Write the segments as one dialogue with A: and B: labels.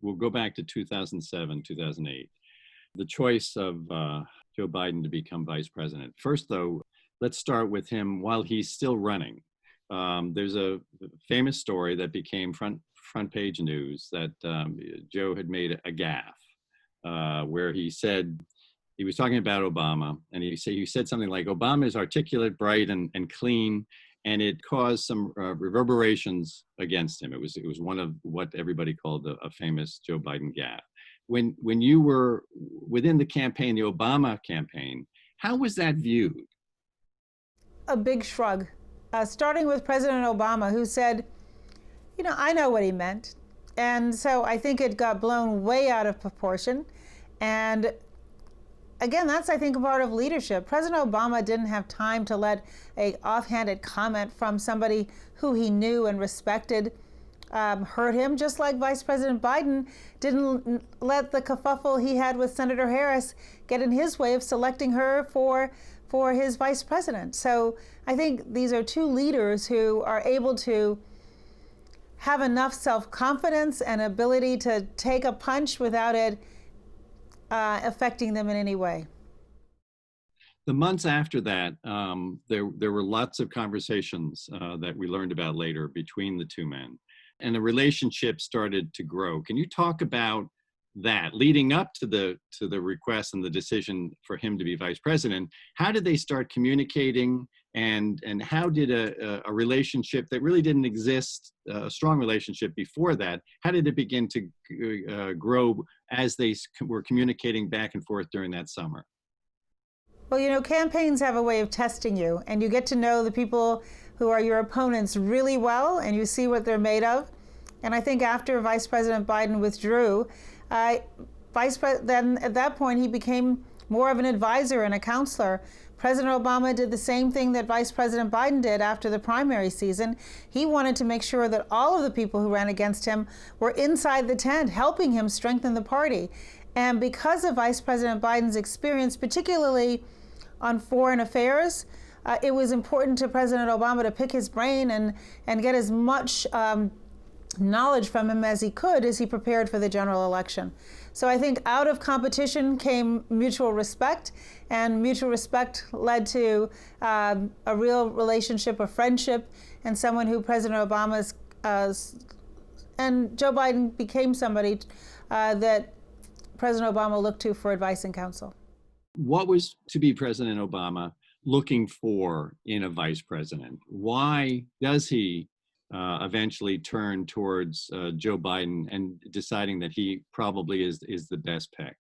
A: we'll go back to 2007, 2008. The choice of Joe Biden to become vice president. First, though, let's start with him while he's still running. There's a famous story that became front page news that Joe had made a gaffe where he said, he was talking about Obama, and he said something like, Obama is articulate, bright, and clean, and it caused some reverberations against him. It was one of what everybody called a famous Joe Biden gaffe. When you were within the campaign, the Obama campaign, how was that viewed?
B: A big shrug, starting with President Obama, who said, I know what he meant. And so I think it got blown way out of proportion. And again, that's, I think, a part of leadership. President Obama didn't have time to let an offhanded comment from somebody who he knew and respected hurt him, just like Vice President Biden didn't let the kerfuffle he had with Senator Harris get in his way of selecting her for his vice president. So I think these are two leaders who are able to have enough self-confidence and ability to take a punch without it affecting them in any way.
A: The months after that, there were lots of conversations that we learned about later between the two men, and the relationship started to grow. Can you talk about that leading up to the request and the decision for him to be vice president? How did they start communicating, and how did a relationship that really didn't exist, a strong relationship before that, how did it begin to grow as they were communicating back and forth during that summer?
B: Well, campaigns have a way of testing you, and you get to know the people who are your opponents really well, and you see what they're made of. And I think after Vice President Biden withdrew, then at that point he became more of an advisor and a counselor. President Obama did the same thing that Vice President Biden did after the primary season. He wanted to make sure that all of the people who ran against him were inside the tent, helping him strengthen the party. And because of Vice President Biden's experience, particularly on foreign affairs, it was important to President Obama to pick his brain and get as much knowledge from him as he could as he prepared for the general election. So I think out of competition came mutual respect, and mutual respect led to a real relationship of friendship, and someone who President Obama's and Joe Biden became somebody that President Obama looked to for advice and counsel.
A: What was to be President Obama looking for in a vice president? Why does he eventually turn towards Joe Biden and deciding that he probably is the best pick?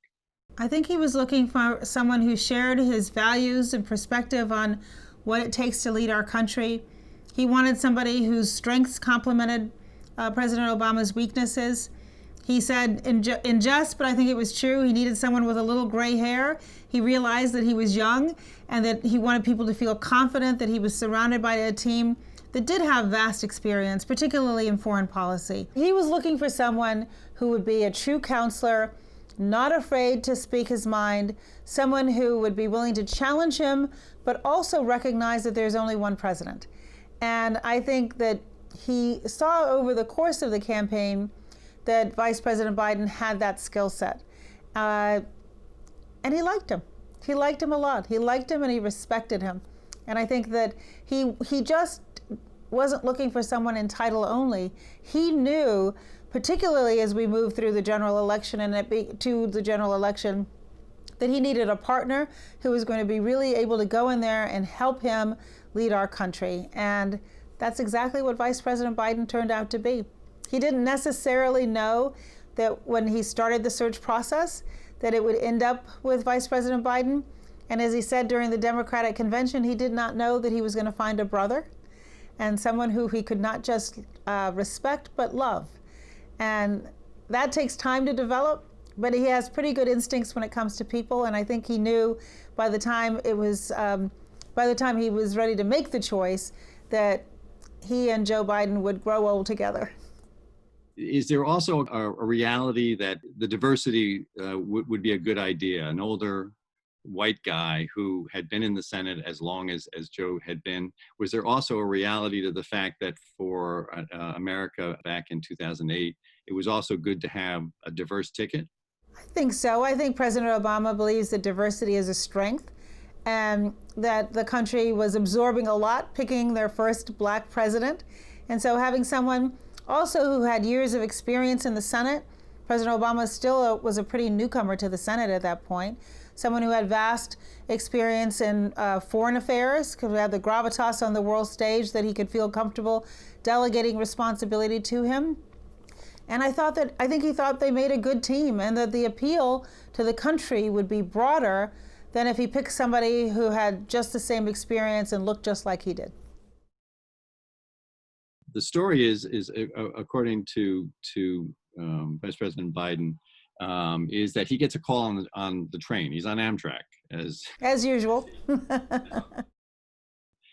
B: I think he was looking for someone who shared his values and perspective on what it takes to lead our country. He wanted somebody whose strengths complemented President Obama's weaknesses. He said in jest, but I think it was true, he needed someone with a little gray hair. He realized that he was young and that he wanted people to feel confident that he was surrounded by a team that did have vast experience, particularly in foreign policy. He was looking for someone who would be a true counselor, not afraid to speak his mind, someone who would be willing to challenge him, but also recognize that there's only one president. And I think that he saw over the course of the campaign that Vice President Biden had that skill set. And he liked him. He liked him a lot. He liked him and he respected him. And I think that he just wasn't looking for someone in title only. He knew, particularly as we moved through the general election to the general election, that he needed a partner who was going to be really able to go in there and help him lead our country. And that's exactly what Vice President Biden turned out to be. He didn't necessarily know that when he started the search process that it would end up with Vice President Biden. And as he said during the Democratic convention, he did not know that he was going to find a brother and someone who he could not just respect but love. And that takes time to develop, but he has pretty good instincts when it comes to people. And I think he knew by the time he was ready to make the choice that he and Joe Biden would grow old together.
A: Is there also a reality that the diversity would be a good idea? An older white guy who had been in the Senate as long as Joe had been. Was there also a reality to the fact that for America back in 2008, it was also good to have a diverse ticket?
B: I think so. I think President Obama believes that diversity is a strength, and that the country was absorbing a lot, picking their first black president. And so having someone also who had years of experience in the Senate, President Obama still was a pretty newcomer to the Senate at that point, someone who had vast experience in foreign affairs, who had the gravitas on the world stage that he could feel comfortable delegating responsibility to him. And I think he thought they made a good team, and that the appeal to the country would be broader than if he picked somebody who had just the same experience and looked just like he did.
A: The story is according to Vice President Biden, is that he gets a call on the train. He's on Amtrak,
B: as usual.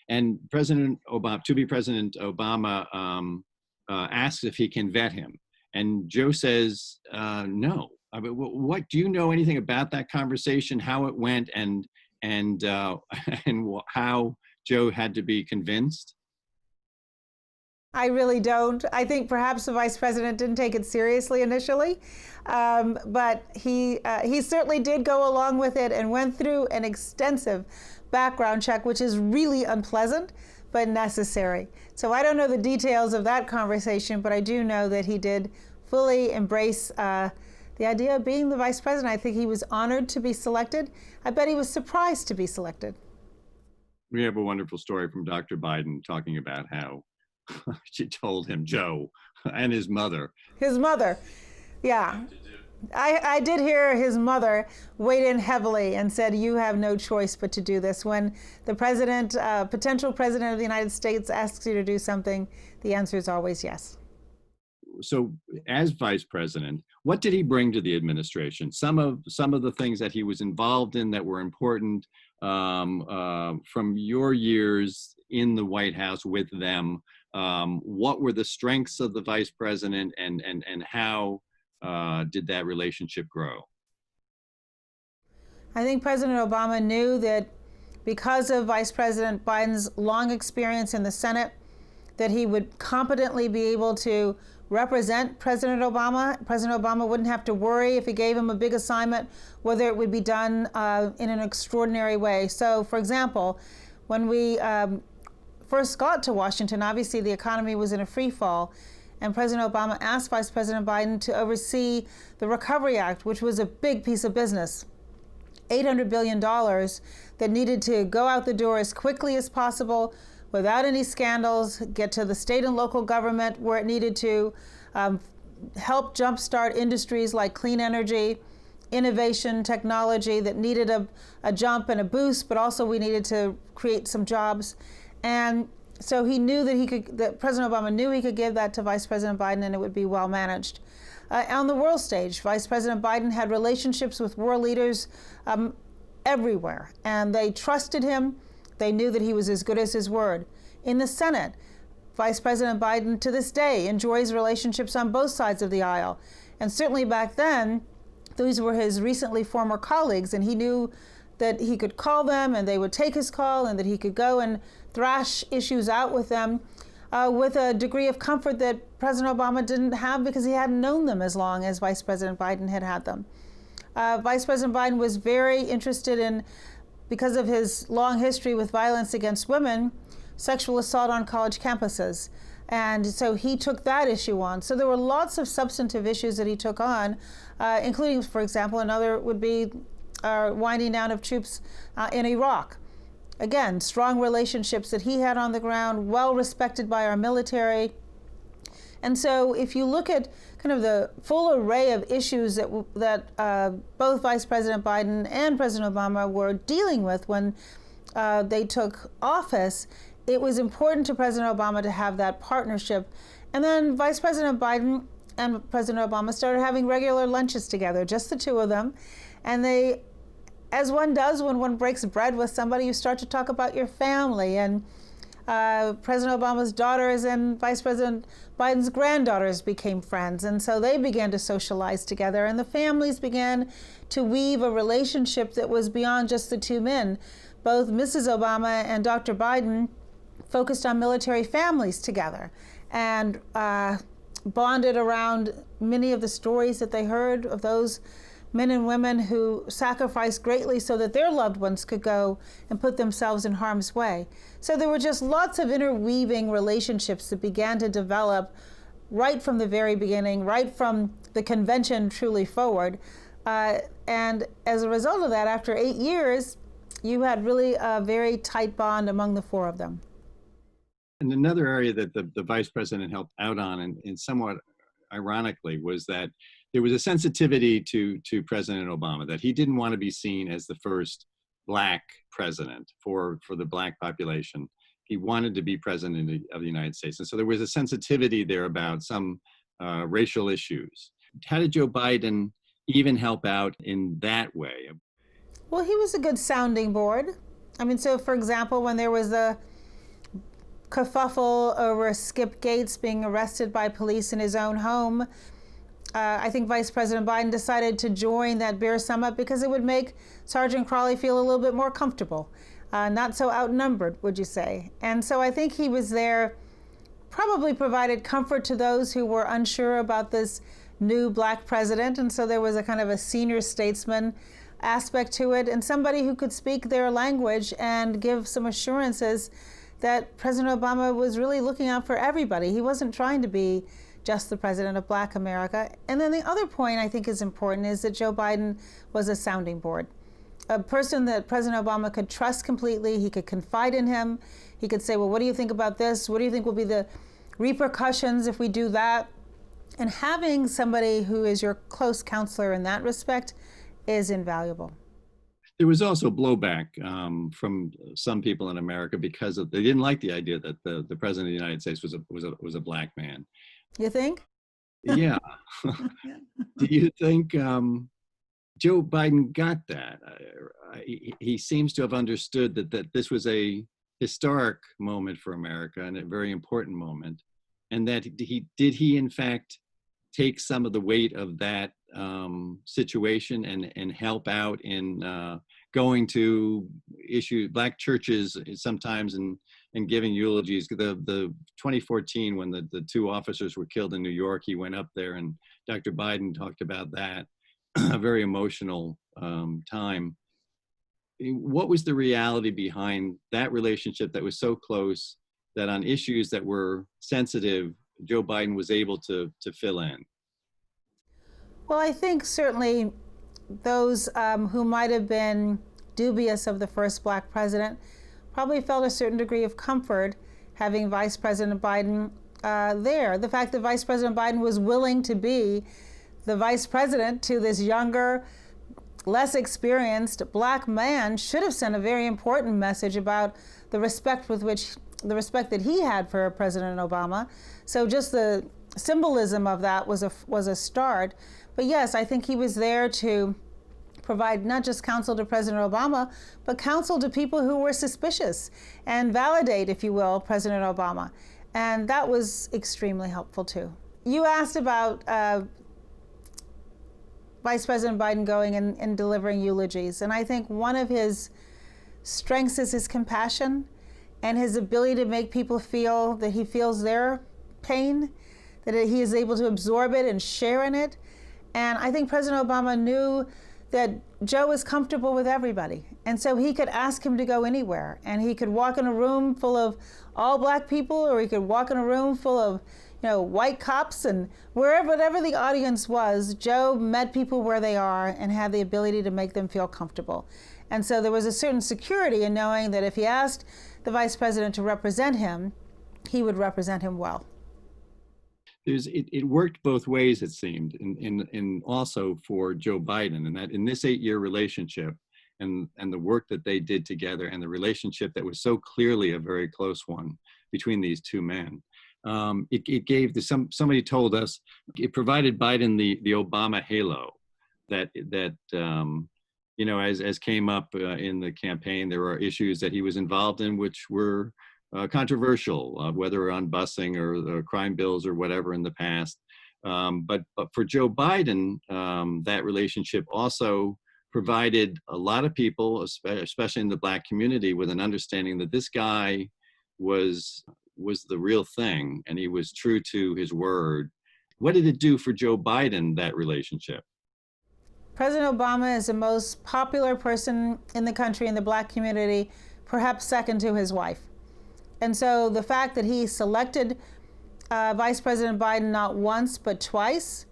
A: And to-be President Obama asks if he can vet him, and Joe says no. I mean, what do you know anything about that conversation? How it went, and how Joe had to be convinced?
B: I really don't. I think perhaps the vice president didn't take it seriously initially, but he certainly did go along with it and went through an extensive background check, which is really unpleasant but necessary. So I don't know the details of that conversation, but I do know that he did fully embrace the idea of being the vice president. I think he was honored to be selected. I bet he was surprised to be selected.
A: We have a wonderful story from Dr. Biden talking about how she told him, Joe, and his mother. His mother,
B: yeah. I did hear his mother weighed in heavily and said, you have no choice but to do this. When the president, potential president of the United States asks you to do something, the answer is always yes.
A: So as vice president, what did he bring to the administration? Some of the things that he was involved in that were important from your years in the White House with them. What were the strengths of the vice president, and how did that relationship grow?
B: I think President Obama knew that because of Vice President Biden's long experience in the Senate, that he would competently be able to represent President Obama. President Obama wouldn't have to worry if he gave him a big assignment, whether it would be done in an extraordinary way. So, for example, when we first got to Washington, obviously the economy was in a free fall, and President Obama asked Vice President Biden to oversee the Recovery Act, which was a big piece of business, $800 billion that needed to go out the door as quickly as possible without any scandals, get to the state and local government where it needed to, help jumpstart industries like clean energy, innovation, technology that needed a jump and a boost, but also we needed to create some jobs. And so he knew that President Obama knew he could give that to Vice President Biden and it would be well managed. On the world stage, Vice President Biden had relationships with world leaders everywhere, and they trusted him. They knew that he was as good as his word. In the Senate, Vice President Biden to this day enjoys relationships on both sides of the aisle. And certainly back then, these were his recently former colleagues, and he knew that he could call them and they would take his call, and that he could go and thrash issues out with them with a degree of comfort that President Obama didn't have because he hadn't known them as long as Vice President Biden had them. Vice President Biden was very interested in, because of his long history with violence against women, sexual assault on college campuses. And so he took that issue on. So there were lots of substantive issues that he took on, including, for example, another would be winding down of troops in Iraq. Again, strong relationships that he had on the ground, well respected by our military. And so if you look at kind of the full array of issues that both Vice President Biden and President Obama were dealing with when they took office, it was important to President Obama to have that partnership. And then Vice President Biden and President Obama started having regular lunches together, just the two of them. And they, as one does when one breaks bread with somebody, you start to talk about your family. And President Obama's daughters and Vice President Biden's granddaughters became friends. And so they began to socialize together. And the families began to weave a relationship that was beyond just the two men. Both Mrs. Obama and Dr. Biden focused on military families together. And bonded around many of the stories that they heard of those men and women who sacrificed greatly so that their loved ones could go and put themselves in harm's way. So there were just lots of interweaving relationships that began to develop right from the very beginning, right from the convention truly forward. And as a result of that, after 8 years, you had really a very tight bond among the four of them.
A: And another area that the vice president helped out on, and somewhat ironically, was that there was a sensitivity to President Obama, that he didn't want to be seen as the first Black president for the Black population. He wanted to be president of the United States. And so there was a sensitivity there about some racial issues. How did Joe Biden even help out in that way?
B: Well, he was a good sounding board. I mean, so for example, when there was a kerfuffle over Skip Gates being arrested by police in his own home, I think Vice President Biden decided to join that beer summit because it would make Sergeant Crowley feel a little bit more comfortable, not so outnumbered, would you say? And so I think he was there, probably provided comfort to those who were unsure about this new Black president. And so there was a kind of a senior statesman aspect to it, and somebody who could speak their language and give some assurances that President Obama was really looking out for everybody. He wasn't trying to be just the president of Black America. And then the other point I think is important is that Joe Biden was a sounding board, a person that President Obama could trust completely. He could confide in him. He could say, well, what do you think about this? What do you think will be the repercussions if we do that? And having somebody who is your close counselor in that respect is invaluable.
A: There was also blowback from some people in America because they didn't like the idea that the president of the United States was a Black man.
B: You think?
A: Yeah. Do you think Joe Biden got that? He seems to have understood that this was a historic moment for America and a very important moment, and that he in fact take some of the weight of that situation and help out in going to Black churches sometimes and giving eulogies. The 2014, when the two officers were killed in New York, he went up there and Dr. Biden talked about that, a very emotional time. What was the reality behind that relationship that was so close that on issues that were sensitive, Joe Biden was able to fill in?
B: Well, I think certainly those who might have been dubious of the first Black president probably felt a certain degree of comfort having Vice President Biden there. The fact that Vice President Biden was willing to be the vice president to this younger, less experienced Black man should have sent a very important message about the respect that he had for President Obama. So just the symbolism of that was a start. But yes, I think he was there to provide not just counsel to President Obama, but counsel to people who were suspicious and validate, if you will, President Obama. And that was extremely helpful too. You asked about Vice President Biden going and delivering eulogies. And I think one of his strengths is his compassion and his ability to make people feel that he feels their pain, that he is able to absorb it and share in it. And I think President Obama knew that Joe was comfortable with everybody. And so he could ask him to go anywhere. And he could walk in a room full of all Black people, or he could walk in a room full of white cops, and whatever the audience was, Joe met people where they are and had the ability to make them feel comfortable. And so there was a certain security in knowing that if he asked the vice president to represent him, he would represent him well.
A: It worked both ways, it seemed, in also for Joe Biden, and that in this 8-year relationship and the work that they did together and the relationship that was so clearly a very close one between these two men, it gave somebody told us it provided Biden the Obama halo that as came up in the campaign. There were issues that he was involved in which were controversial, whether on busing or crime bills or whatever in the past. But for Joe Biden, that relationship also provided a lot of people, especially in the Black community, with an understanding that this guy was the real thing, and he was true to his word, What did it do for Joe Biden, that relationship?
B: President Obama is the most popular person in the country in the black community, perhaps second to his wife. And so the fact that he selected Vice President Biden not once but twice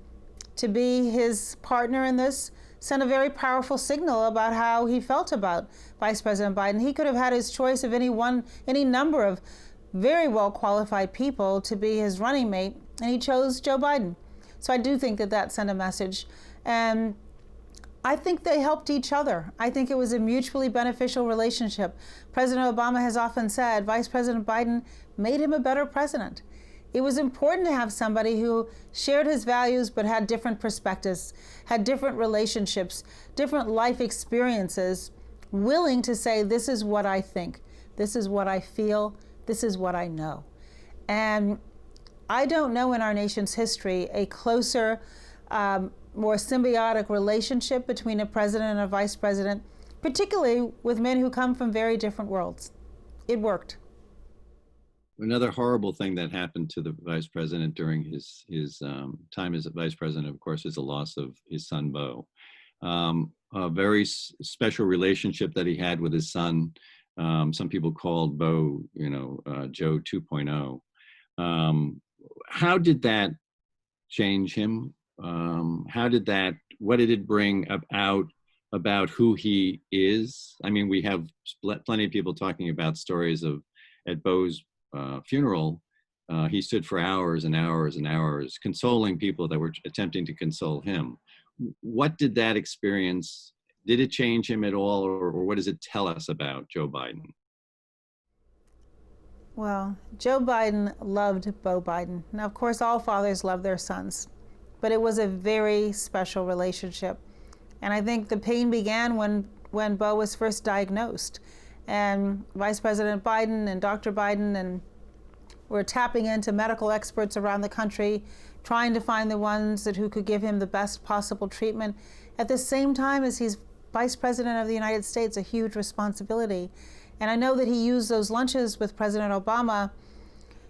B: to be his partner in this sent a very powerful signal about how he felt about Vice President Biden. He could have had his choice of any number of very well qualified people to be his running mate, and he chose Joe Biden. So I do think that that sent a message. And I think they helped each other. I think it was a mutually beneficial relationship. President Obama has often said Vice President Biden made him a better president. It was important to have somebody who shared his values but had different perspectives, had different relationships, different life experiences, willing to say, this is what I think, this is what I feel, this is what I know. And I don't know in our nation's history a closer, more symbiotic relationship between a president and a vice president, particularly with men who come from very different worlds. It worked.
A: Another horrible thing that happened to the vice president during his time as vice president, of course, is the loss of his son, Beau. A very special relationship that he had with his son. Some people called Beau, Joe 2.0. How did that change him? What did it bring about who he is? I mean, we have plenty of people talking about stories of at Beau's funeral, he stood for hours and hours and hours consoling people that were attempting to console him. What did that experience, did it change him at all, or what does it tell us about Joe Biden?
B: Well, Joe Biden loved Beau Biden. Now, of course, all fathers love their sons, but it was a very special relationship. And I think the pain began when Beau was first diagnosed. And Vice President Biden and Dr. Biden and were tapping into medical experts around the country, trying to find the ones who could give him the best possible treatment. At the same time as he's Vice President of the United States, a huge responsibility. And I know that he used those lunches with President Obama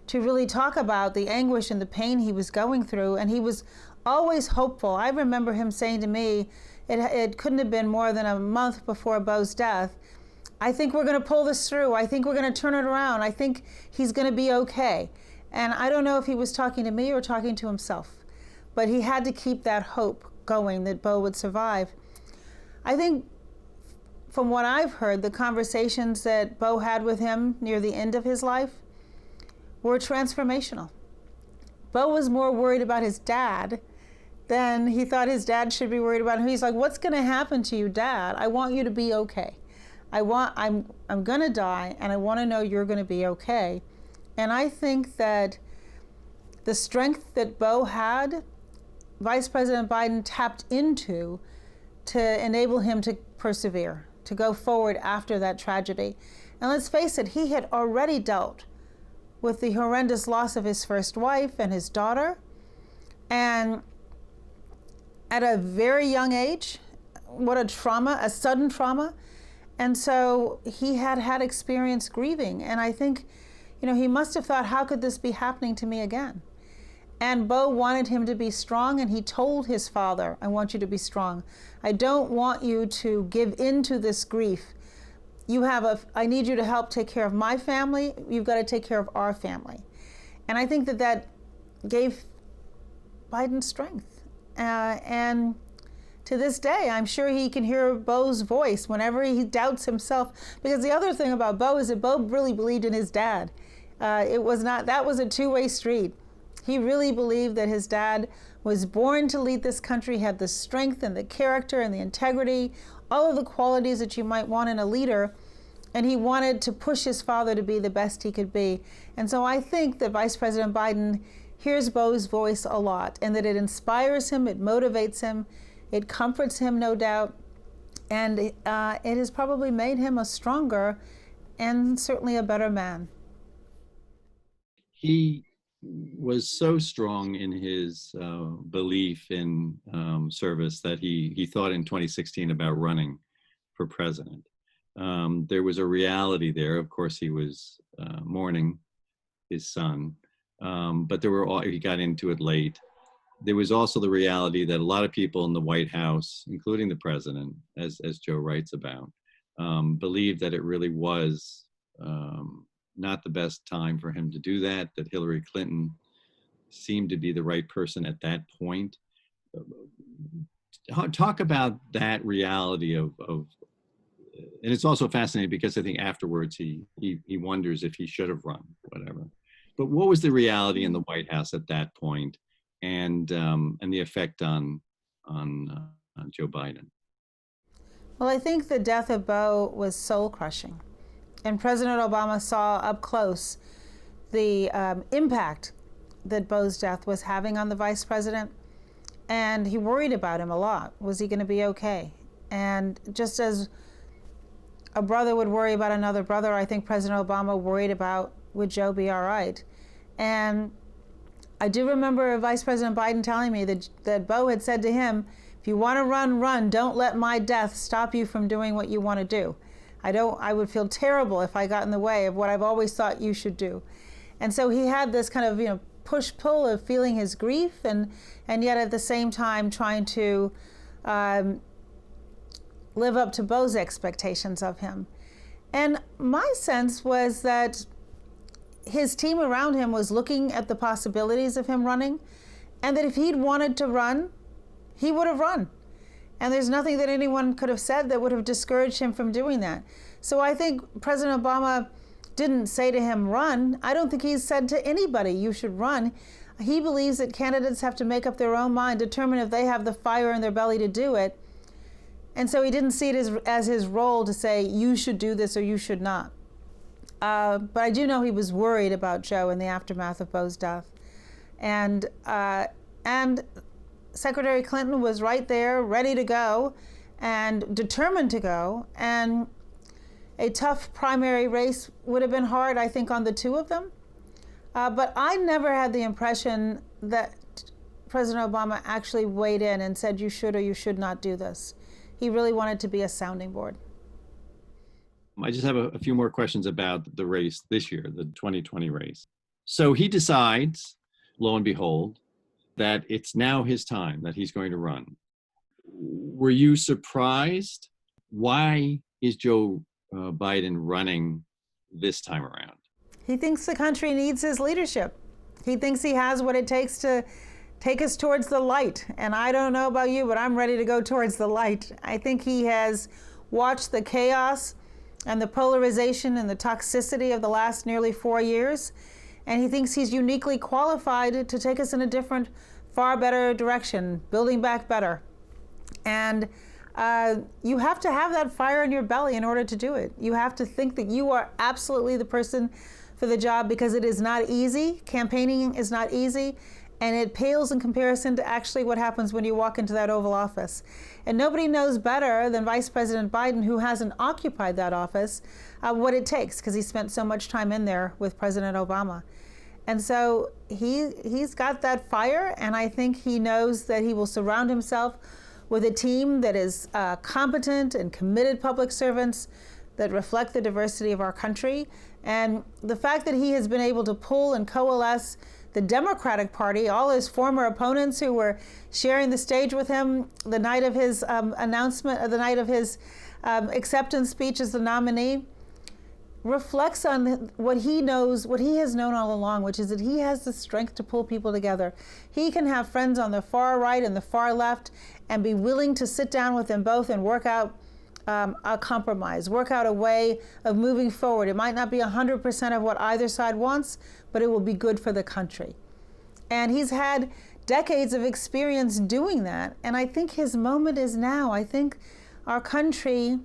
B: to really talk about the anguish and the pain he was going through. And he was always hopeful. I remember him saying to me, it couldn't have been more than a month before Beau's death, I think we're going to pull this through. I think we're going to turn it around. I think he's going to be okay. And I don't know if he was talking to me or talking to himself, but he had to keep that hope going that Beau would survive. I think from what I've heard, the conversations that Beau had with him near the end of his life were transformational. Beau was more worried about his dad than he thought his dad should be worried about him. He's like, what's going to happen to you, Dad? I want you to be okay. I'm going to die, and I want to know you're going to be okay. And I think that the strength that Beau had, Vice President Biden tapped into to enable him to persevere, to go forward after that tragedy. And let's face it, he had already dealt with the horrendous loss of his first wife and his daughter. And at a very young age, what a trauma, a sudden trauma. And so he had experience grieving. And I think, he must have thought, how could this be happening to me again? And Beau wanted him to be strong, and he told his father, I want you to be strong. I don't want you to give in to this grief. I need you to help take care of my family. You've got to take care of our family. And I think that gave Biden strength. And to this day, I'm sure he can hear Beau's voice whenever he doubts himself. Because the other thing about Beau is that Beau really believed in his dad. That was a two-way street. He really believed that his dad was born to lead this country, had the strength and the character and the integrity, all of the qualities that you might want in a leader. And he wanted to push his father to be the best he could be. And so I think that Vice President Biden hears Beau's voice a lot, and that it inspires him, it motivates him, it comforts him, no doubt, and it has probably made him a stronger and certainly a better man.
A: He was so strong in his belief in service that he thought in 2016 about running for president. There was a reality there. Of course, he was mourning his son, but he got into it late. there was also the reality that a lot of people in the White House, including the president, as Joe writes about, believed that it really was not the best time for him to do that, that Hillary Clinton seemed to be the right person at that point. Talk about that reality of and it's also fascinating because I think afterwards he wonders if he should have run, whatever. But what was the reality in the White House at that point, and the effect on Joe Biden?
B: Well, I think the death of Beau was soul crushing, and President Obama saw up close the impact that Beau's death was having on the vice president, and he worried about him a lot. Was he going to be okay? And just as a brother would worry about another brother, I think President Obama worried about, would Joe be all right? And I do remember Vice President Biden telling me that Beau had said to him, if you want to run, run. Don't let my death stop you from doing what you want to do. I would feel terrible if I got in the way of what I've always thought you should do. And so he had this kind of, push-pull of feeling his grief and yet at the same time trying to live up to Beau's expectations of him. And my sense was that his team around him was looking at the possibilities of him running, and that if he'd wanted to run, he would have run. And there's nothing that anyone could have said that would have discouraged him from doing that. So I think President Obama didn't say to him, run. I don't think he's said to anybody, you should run. He believes that candidates have to make up their own mind, determine if they have the fire in their belly to do it. And so he didn't see it as his role to say, you should do this or you should not. But I do know he was worried about Joe in the aftermath of Beau's death. And Secretary Clinton was right there, ready to go and determined to go. And a tough primary race would have been hard, I think, on the two of them. But I never had the impression that President Obama actually weighed in and said you should or you should not do this. He really wanted to be a sounding board.
A: I just have a few more questions about the race this year, the 2020 race. So he decides, lo and behold, that it's now his time, that he's going to run. Were you surprised? Why is Joe Biden running this time around?
B: He thinks the country needs his leadership. He thinks he has what it takes to take us towards the light. And I don't know about you, but I'm ready to go towards the light. I think he has watched the chaos and the polarization and the toxicity of the last nearly 4 years. And he thinks he's uniquely qualified to take us in a different, far better direction, building back better. And you have to have that fire in your belly in order to do it. You have to think that you are absolutely the person for the job, because it is not easy. Campaigning is not easy. And it pales in comparison to actually what happens when you walk into that Oval Office. And nobody knows better than Vice President Biden, who hasn't occupied that office, what it takes, because he spent so much time in there with President Obama. And so he's got that fire, and I think he knows that he will surround himself with a team that is competent and committed public servants that reflect the diversity of our country. And the fact that he has been able to pull and coalesce the Democratic Party, all his former opponents who were sharing the stage with him the night of his announcement, or the night of his acceptance speech as the nominee, reflects on what he knows, what he has known all along, which is that he has the strength to pull people together. He can have friends on the far right and the far left and be willing to sit down with them both and work out a compromise, work out a way of moving forward. It might not be 100% of what either side wants, but it will be good for the country. And he's had decades of experience doing that. And I think his moment is now. I think our country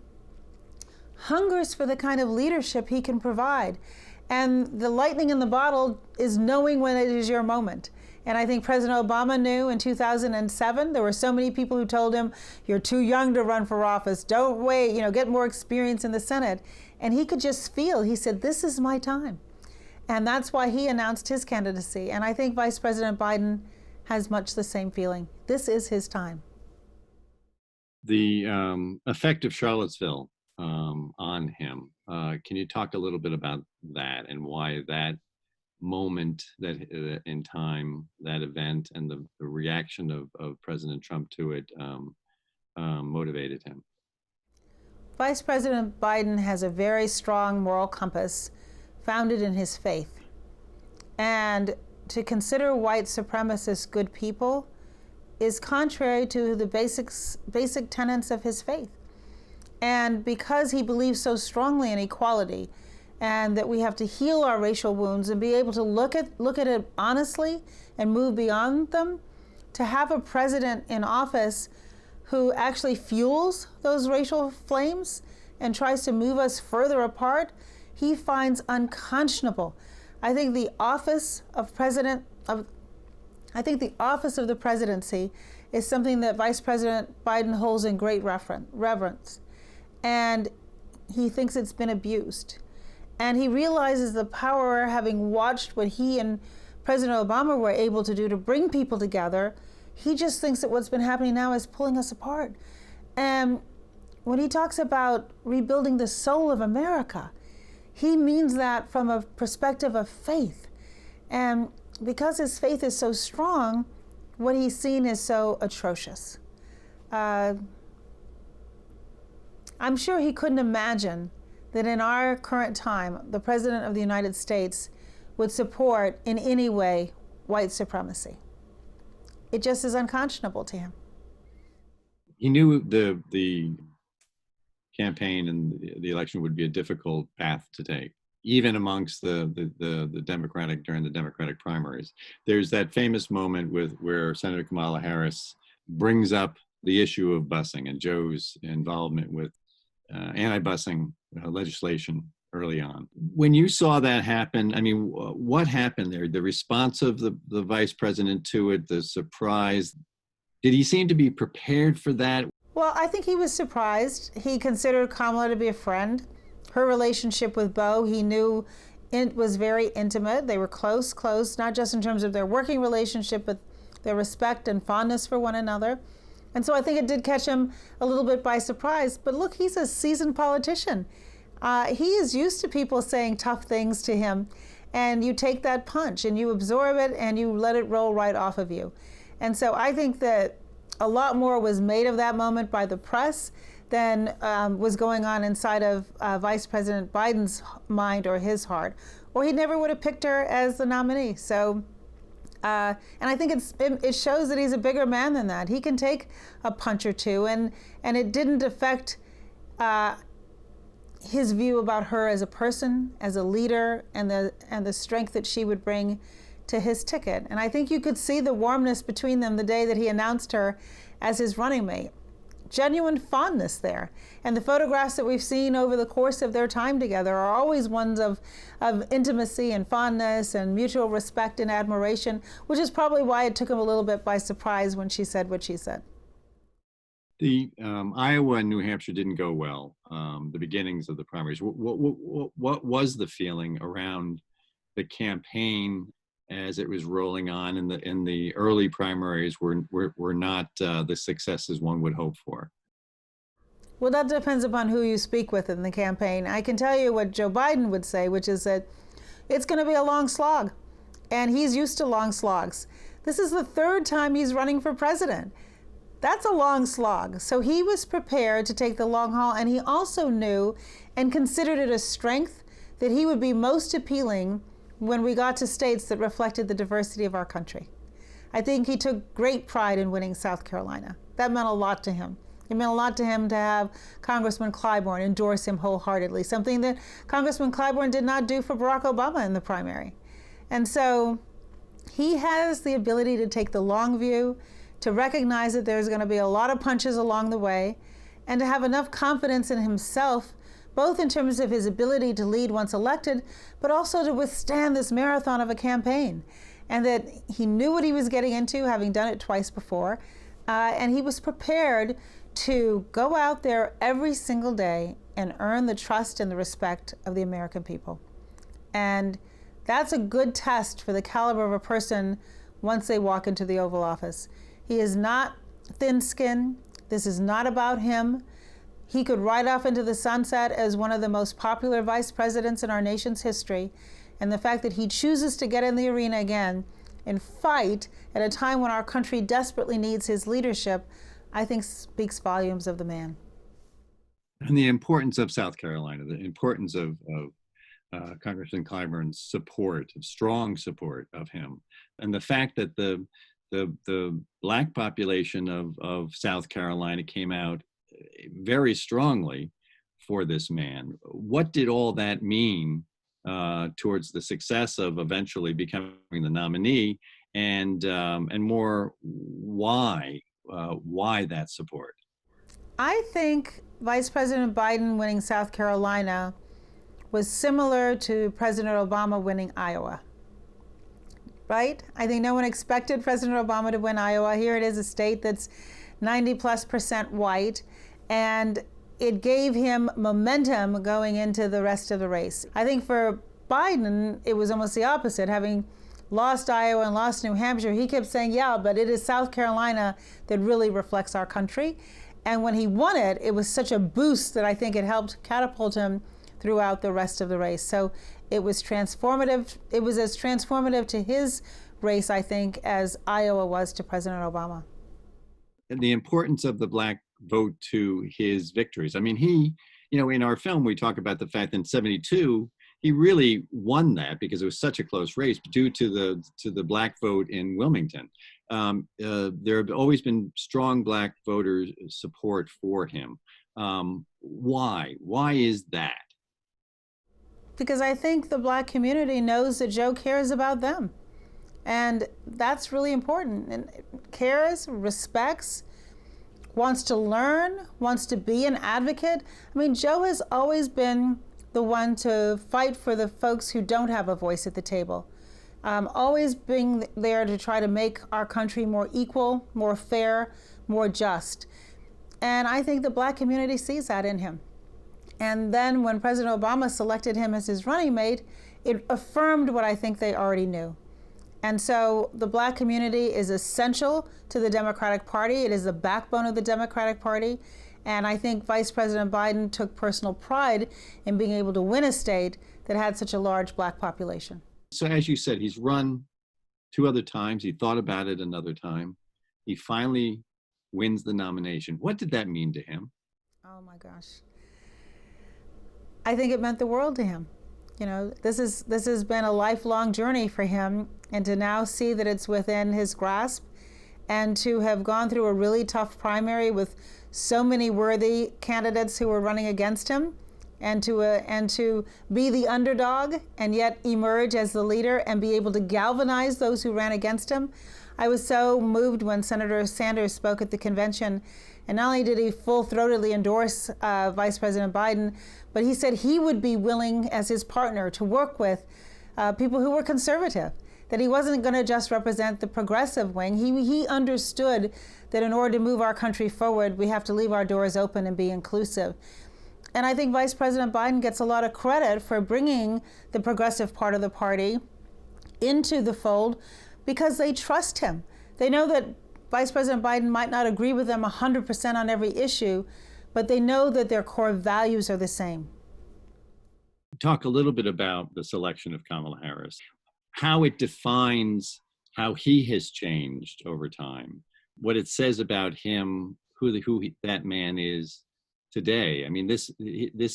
B: hungers for the kind of leadership he can provide. And the lightning in the bottle is knowing when it is your moment. And I think President Obama knew in 2007, there were so many people who told him, you're too young to run for office. Don't wait, get more experience in the Senate. And he could just feel, he said, this is my time. And that's why he announced his candidacy. And I think Vice President Biden has much the same feeling. This is his time.
A: The effect of Charlottesville on him. Can you talk a little bit about that and why that moment that in time, that event, and the reaction of President Trump to it motivated him?
B: Vice President Biden has a very strong moral compass founded in his faith. And to consider white supremacists good people is contrary to the basic tenets of his faith. And because he believes so strongly in equality and that we have to heal our racial wounds and be able to look at it honestly and move beyond them, to have a president in office who actually fuels those racial flames and tries to move us further apart, he finds unconscionable. I think the office of the presidency is something that Vice President Biden holds in great reverence. And he thinks it's been abused. And he realizes the power, having watched what he and President Obama were able to do to bring people together. He just thinks that what's been happening now is pulling us apart. And when he talks about rebuilding the soul of America, he means that from a perspective of faith. And because his faith is so strong, what he's seen is so atrocious. I'm sure he couldn't imagine that in our current time, the President of the United States would support in any way white supremacy. It just is unconscionable to him.
A: He knew the campaign and the election would be a difficult path to take, even amongst the Democratic, during the Democratic primaries. There's that famous moment where Senator Kamala Harris brings up the issue of busing and Joe's involvement with anti-busing legislation early on. When you saw that happen, I mean, what happened there? The response of the vice president to it, the surprise, did he seem to be prepared for that?
B: Well, I think he was surprised. He considered Kamala to be a friend. Her relationship with Beau, he knew it was very intimate. They were close, not just in terms of their working relationship, but their respect and fondness for one another. And so I think it did catch him a little bit by surprise. But look, he's a seasoned politician. He is used to people saying tough things to him, and you take that punch and you absorb it and you let it roll right off of you. And so I think that a lot more was made of that moment by the press than was going on inside of Vice President Biden's mind or his heart, or he never would have picked her as the nominee. So, and I think it shows that he's a bigger man than that. He can take a punch or two, and it didn't affect his view about her as a person, as a leader, and the strength that she would bring to his ticket. And I think you could see the warmness between them the day that he announced her as his running mate. Genuine fondness there. And the photographs that we've seen over the course of their time together are always ones of intimacy and fondness and mutual respect and admiration, which is probably why it took him a little bit by surprise when she said what she said.
A: The Iowa and New Hampshire didn't go well, the beginnings of the primaries. What was the feeling around the campaign as it was rolling on, in the early primaries were not the successes one would hope for?
B: Well, that depends upon who you speak with in the campaign. I can tell you what Joe Biden would say, which is that it's going to be a long slog, and he's used to long slogs. This is the third time he's running for president. That's a long slog. So he was prepared to take the long haul, and he also knew and considered it a strength that he would be most appealing when we got to states that reflected the diversity of our country. I think he took great pride in winning South Carolina. That meant a lot to him. It meant a lot to him to have Congressman Clyburn endorse him wholeheartedly, something that Congressman Clyburn did not do for Barack Obama in the primary. And so he has the ability to take the long view, to recognize that there's going to be a lot of punches along the way, and to have enough confidence in himself, both in terms of his ability to lead once elected, but also to withstand this marathon of a campaign. And that he knew what he was getting into, having done it twice before, and he was prepared to go out there every single day and earn the trust and the respect of the American people. And that's a good test for the caliber of a person once they walk into the Oval Office. He is not thin-skinned. This is not about him. He could ride off into the sunset as one of the most popular vice presidents in our nation's history, And the fact that he chooses to get in the arena again and fight at a time when our country desperately needs his leadership, I think speaks volumes of the man.
A: And the importance of South Carolina, the importance of Congressman Clyburn's support, strong support of him, and the fact that the Black population of South Carolina came out very strongly for this man. What did all that mean towards the success of eventually becoming the nominee, and more why that support?
B: I think Vice President Biden winning South Carolina was similar to President Obama winning Iowa, right? I think no one expected President Obama to win Iowa. Here it is, a state that's 90+% white, and it gave him momentum going into the rest of the race. I think for Biden, it was almost the opposite. Having lost Iowa and lost New Hampshire, he kept saying, yeah, but it is South Carolina that really reflects our country. And when he won it, it was such a boost that I think it helped catapult him throughout the rest of the race. So it was transformative. It was as transformative to his race, I think, as Iowa was to President Obama.
A: And the importance of the Black vote to his victories. I mean, he, in our film, we talk about the fact that in '72, he really won that because it was such a close race due to the Black vote in Wilmington. There have always been strong Black voter support for him. Why? Why is that?
B: Because I think the Black community knows that Joe cares about them. And that's really important. And cares, respects, wants to learn, wants to be an advocate. I mean, Joe has always been the one to fight for the folks who don't have a voice at the table. Always being there to try to make our country more equal, more fair, more just. And I think the Black community sees that in him. And then when President Obama selected him as his running mate, it affirmed what I think they already knew. And so the Black community is essential to the Democratic Party. It is the backbone of the Democratic Party. And I think Vice President Biden took personal pride in being able to win a state that had such a large Black population.
A: So as you said, he's run 2 other times. He thought about it another time. He finally wins the nomination. What did that mean to him?
B: Oh my gosh. I think it meant the world to him. This has been a lifelong journey for him, and to now see that it's within his grasp, and to have gone through a really tough primary with so many worthy candidates who were running against him, and to be the underdog and yet emerge as the leader and be able to galvanize those who ran against him. I was so moved when Senator Sanders spoke at the convention, and not only did he full-throatedly endorse Vice President Biden, but he said he would be willing as his partner to work with people who were conservative, that he wasn't going to just represent the progressive wing. He understood that in order to move our country forward, we have to leave our doors open and be inclusive. And I think Vice President Biden gets a lot of credit for bringing the progressive part of the party into the fold because they trust him. They know that Vice President Biden might not agree with them 100% on every issue, but they know that their core values are the same.
A: Talk a little bit about the selection of Kamala Harris, how it defines how he has changed over time, what it says about him, who that man is today. I mean, this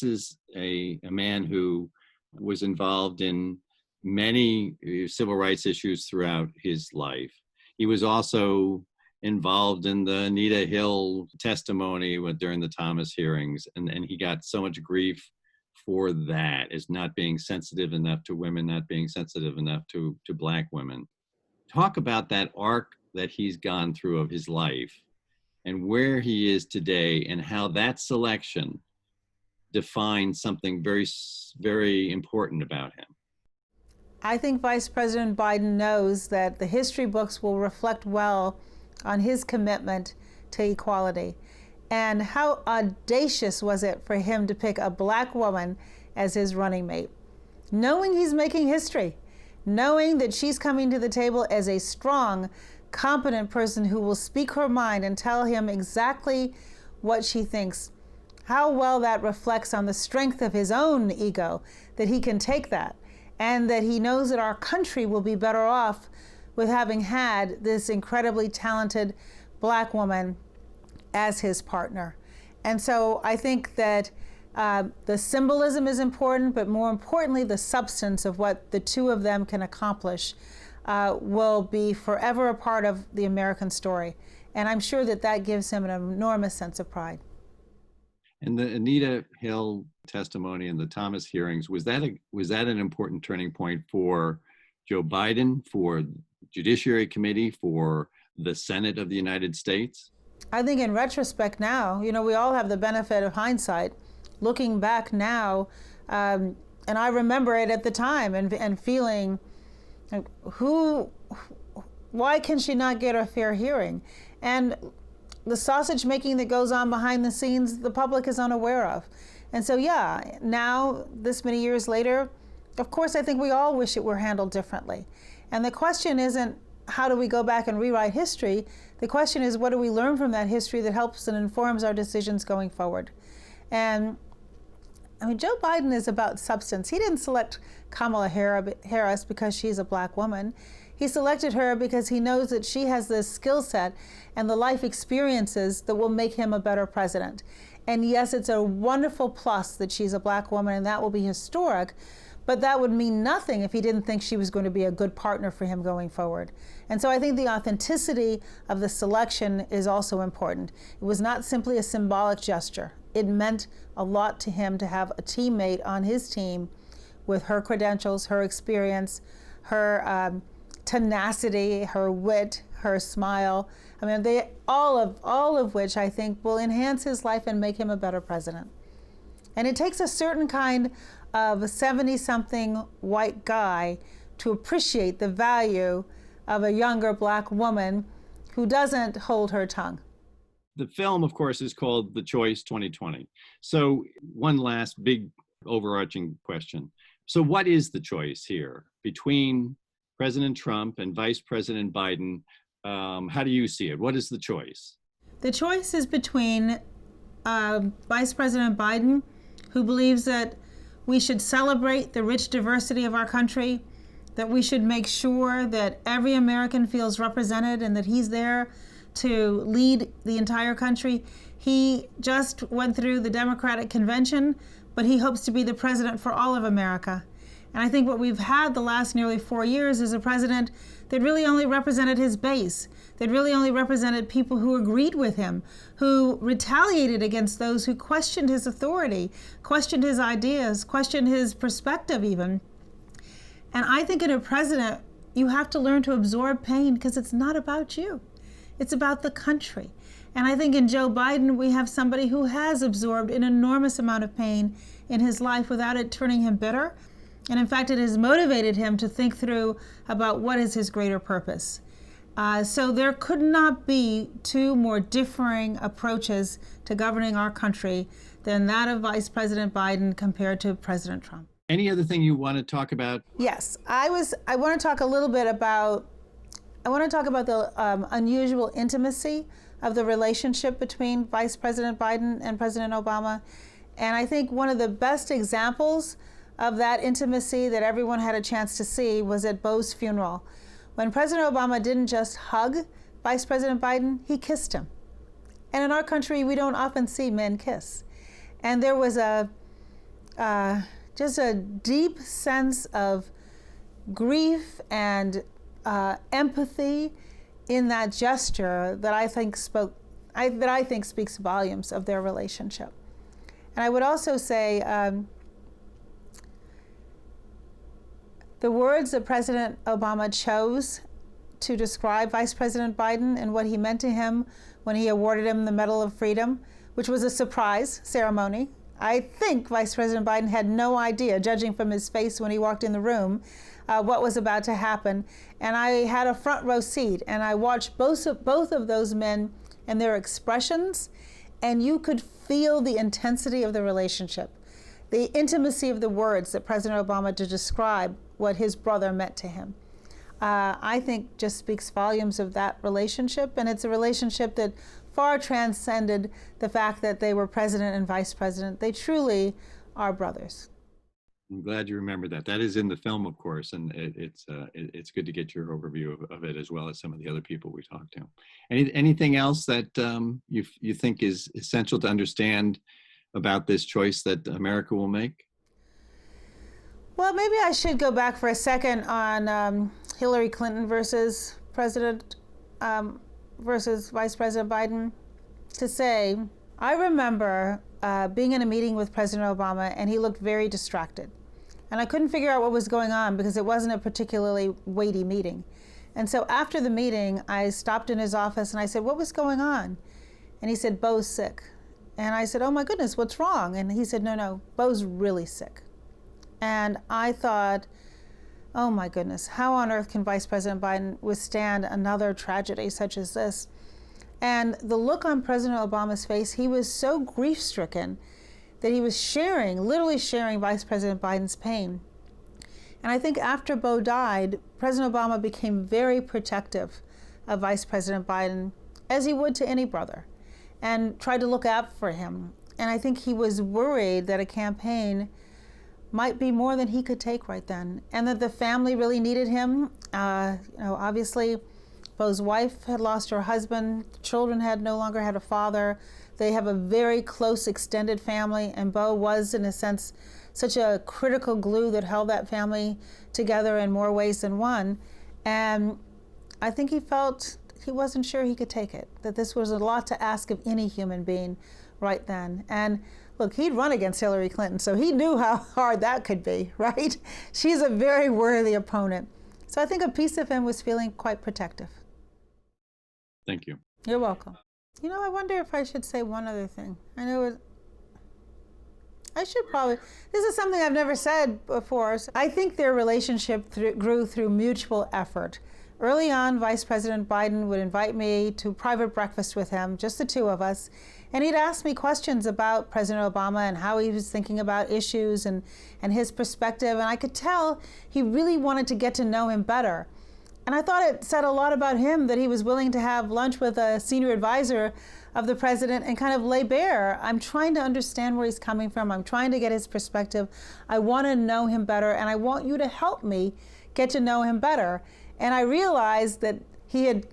A: is a man who was involved in many civil rights issues throughout his life. He was also involved in the Anita Hill testimony during the Thomas hearings, and he got so much grief for that, as not being sensitive enough to women, not being sensitive enough to Black women. Talk about that arc that he's gone through of his life and where he is today, and how that selection defines something very, very important about him.
B: I think Vice President Biden knows that the history books will reflect well on his commitment to equality. And how audacious was it for him to pick a Black woman as his running mate, knowing he's making history, knowing that she's coming to the table as a strong, competent person who will speak her mind and tell him exactly what she thinks. How well that reflects on the strength of his own ego, that he can take that and that he knows that our country will be better off with having had this incredibly talented Black woman as his partner. And so I think that the symbolism is important, but more importantly, the substance of what the two of them can accomplish will be forever a part of the American story. And I'm sure that that gives him an enormous sense of pride.
A: And the Anita Hill testimony and the Thomas hearings, was that an important turning point for Joe Biden, for Judiciary Committee, for the Senate of the United States?
B: I think in retrospect now, we all have the benefit of hindsight. Looking back now, and I remember it at the time and feeling, why can she not get a fair hearing? And the sausage making that goes on behind the scenes, the public is unaware of. And so, yeah, now, this many years later, of course, I think we all wish it were handled differently. And the question isn't, how do we go back and rewrite history? The question is, what do we learn from that history that helps and informs our decisions going forward? And Joe Biden is about substance. He didn't select Kamala Harris because she's a Black woman. He selected her because he knows that she has the skill set and the life experiences that will make him a better president. And yes, it's a wonderful plus that she's a Black woman, and that will be historic, but that would mean nothing if he didn't think she was going to be a good partner for him going forward. And so I think the authenticity of the selection is also important. It was not simply a symbolic gesture. It meant a lot to him to have a teammate on his team with her credentials, her experience, her tenacity, her wit, her smile. All of which I think will enhance his life and make him a better president. And it takes a certain kind of a 70-something white guy to appreciate the value of a younger Black woman who doesn't hold her tongue.
A: The film, of course, is called The Choice 2020. So one last big overarching question. So what is the choice here between President Trump and Vice President Biden? How do you see it? What is the choice?
B: The choice is between Vice President Biden, who believes that we should celebrate the rich diversity of our country, that we should make sure that every American feels represented and that he's there to lead the entire country. He just went through the Democratic convention, but he hopes to be the president for all of America. And I think what we've had the last nearly 4 years is a president that really only represented his base, that really only represented people who agreed with him, who retaliated against those who questioned his authority, questioned his ideas, questioned his perspective even. And I think in a president, you have to learn to absorb pain because it's not about you. It's about the country. And I think in Joe Biden, we have somebody who has absorbed an enormous amount of pain in his life without it turning him bitter. And in fact, it has motivated him to think through about what is his greater purpose. So there could not be two more differing approaches to governing our country than that of Vice President Biden compared to President Trump.
A: Any other thing you want to talk about?
B: Yes, I want to talk a little bit about, the unusual intimacy of the relationship between Vice President Biden and President Obama. And I think one of the best examples of that intimacy that everyone had a chance to see was at Beau's funeral. When President Obama didn't just hug Vice President Biden, he kissed him. And in our country, we don't often see men kiss. And there was just a deep sense of grief and empathy in that gesture that I think speaks volumes of their relationship. And I would also say the words that President Obama chose to describe Vice President Biden and what he meant to him when he awarded him the Medal of Freedom, which was a surprise ceremony. I think Vice President Biden had no idea, judging from his face when he walked in the room, what was about to happen. And I had a front row seat, and I watched both of those men and their expressions, and you could feel the intensity of the relationship, the intimacy of the words that President Obama to describe what his brother meant to him. I think just speaks volumes of that relationship, and it's a relationship that far transcended the fact that they were president and vice president. They truly are brothers.
A: I'm glad you remember that. That is in the film, of course, and it's good to get your overview of it as well as some of the other people we talked to. Anything else that you think is essential to understand about this choice that America will make?
B: Well, maybe I should go back for a second on Hillary Clinton versus Vice President Biden to say, I remember being in a meeting with President Obama, and he looked very distracted. And I couldn't figure out what was going on because it wasn't a particularly weighty meeting. And so after the meeting, I stopped in his office and I said, what was going on? And he said, Bo's sick. And I said, oh my goodness, what's wrong? And he said, no, Bo's really sick. And I thought, oh my goodness, how on earth can Vice President Biden withstand another tragedy such as this? And the look on President Obama's face, he was so grief-stricken that he was literally sharing Vice President Biden's pain. And I think after Bo died, President Obama became very protective of Vice President Biden, as he would to any brother, and tried to look out for him. And I think he was worried that a campaign might be more than he could take right then, and that the family really needed him. Obviously, Bo's wife had lost her husband. The children no longer had a father. They have a very close extended family, and Bo was, in a sense, such a critical glue that held that family together in more ways than one. And I think he felt he wasn't sure he could take it, that this was a lot to ask of any human being right then. And look, he'd run against Hillary Clinton, so he knew how hard that could be, right? She's a very worthy opponent. So I think a piece of him was feeling quite protective.
A: Thank you.
B: You're welcome. I wonder if I should say one other thing. I should probably. This is something I've never said before. I think their relationship grew through mutual effort. Early on, Vice President Biden would invite me to private breakfast with him, just the two of us, and he'd ask me questions about President Obama and how he was thinking about issues and his perspective, and I could tell he really wanted to get to know him better. And I thought it said a lot about him that he was willing to have lunch with a senior advisor of the president and kind of lay bare. I'm trying to understand where he's coming from. I'm trying to get his perspective. I want to know him better, and I want you to help me get to know him better. And I realized that he had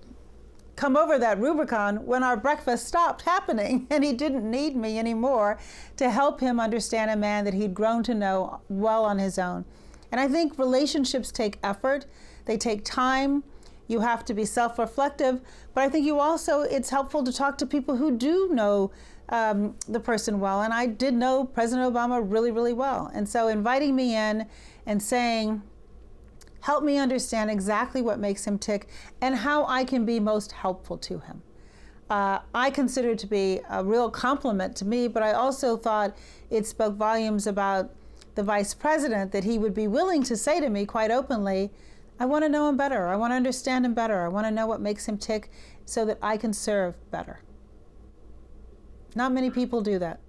B: come over that Rubicon when our breakfast stopped happening, and he didn't need me anymore to help him understand a man that he'd grown to know well on his own. And I think relationships take effort. They take time. You have to be self-reflective, but I think it's helpful to talk to people who do know the person well. And I did know President Obama really, really well. And so inviting me in and saying, help me understand exactly what makes him tick and how I can be most helpful to him. I consider it to be a real compliment to me, but I also thought it spoke volumes about the vice president that he would be willing to say to me quite openly, I want to know him better. I want to understand him better. I want to know what makes him tick so that I can serve better. Not many people do that.